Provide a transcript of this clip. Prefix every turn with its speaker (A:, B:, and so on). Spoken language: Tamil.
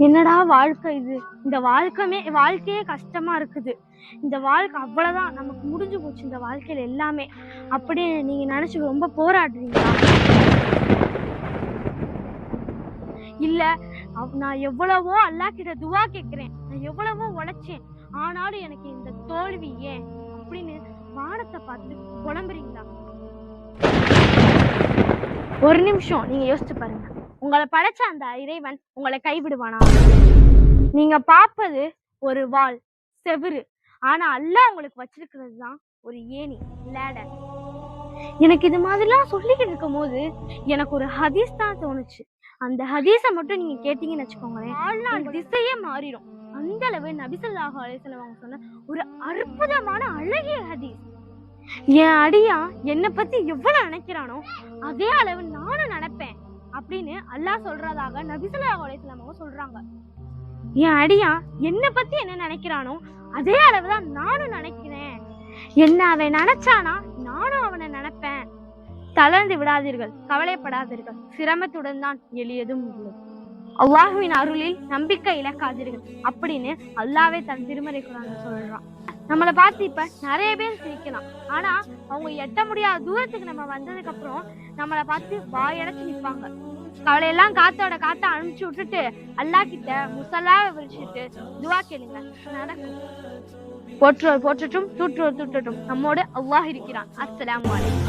A: என்னடா வாழ்க்கை இது, இந்த வாழ்க்கையே கஷ்டமா இருக்குது, இந்த வாழ்க்கை அவ்வளவுதான், நமக்கு முடிஞ்சு போச்சு இந்த வாழ்க்கையில எல்லாமே அப்படியே நீங்க நினைச்சு ரொம்ப போராடுறீங்களா? இல்ல நான் எவ்வளவோ அல்லாஹ் கிட்ட துவா கேட்கிறேன், நான் எவ்வளவோ உழைச்சேன், ஆனாலும் எனக்கு இந்த தோல்வி ஏன் அப்படின்னு வானத்தை பார்த்து புலம்புறீங்களா? ஒரு நிமிஷம் நீங்க யோசிச்சு பாருங்க, உங்களை படைச்ச அந்த இறைவன் உங்களை கைவிடுவானா? நீங்க பார்ப்பது ஒரு வாள், செவுரு, ஆனா அல்லாஹ் உங்களுக்கு வச்சிருக்கிறது தான் ஒரு ஏணி, லேடர். எனக்கு இது மாதிரிலாம் சொல்லிக்கிட்டு இருக்கும் போது எனக்கு ஒரு ஹதீஸ் தான் தோணுச்சு. அந்த ஹதீஸை மட்டும் நீங்க கேட்டீங்கன்னு வச்சுக்கோங்களேன், வாழ்நாள் திசையே மாறிடும். அந்த அளவு நபி ஸல்லல்லாஹு அலைஹி வஸல்லம் அவங்க சொன்ன ஒரு அற்புதமான அழகிய ஹதீஸ். என் அடியா என்னை பத்தி எவ்வளவு நினைக்கிறானோ அதே அளவு நானும் நினைப்பேன் அப்படின்னு அல்லாஹ் சொல்றதாக நபி ஸல்லல்லாஹு அலைஹி வஸல்லம் அவங்க சொல்றாங்க. என் அடியா என்னை பத்தி என்ன நினைக்கிறானோ அதே அளவுதான் நானும் நினைக்கிறேன். என்ன அவன் நினைச்சானா நானும் அவனை நினைப்பேன். தளர்ந்து விடாதீர்கள், கவலைப்படாதீர்கள், சிரமத்துடன் தான் எளியதும் உள்ளது. அல்லாஹ்வின் அருளில் நம்பிக்கை இழக்காதீர்கள் அப்படின்னு அல்லாஹ்வே தன் திருமறை குர்ஆன்ல சொல்றான். நம்மளை பார்த்து இப்ப நிறைய பேர் சிரிக்கலாம், ஆனா அவங்க எட்ட முடியாத தூரத்துக்கு நம்ம வந்ததுக்கு அப்புறம் நம்மளை பார்த்து வாயடைச்சு நிற்பாங்க. கவலையெல்லாம் காத்த அனுப்பிச்சு விட்டுட்டு அல்லாஹ் கிட்ட முசல்லாவை விரிச்சிட்டு துவா கேளுங்க, நடக்கும். போற்றுவோர் போற்றட்டும், தூற்றுவோர் தூற்றட்டும், நம்மோடு அல்லாஹ் இருக்கிறான். அஸ்ஸலாமு அலைக்கும்.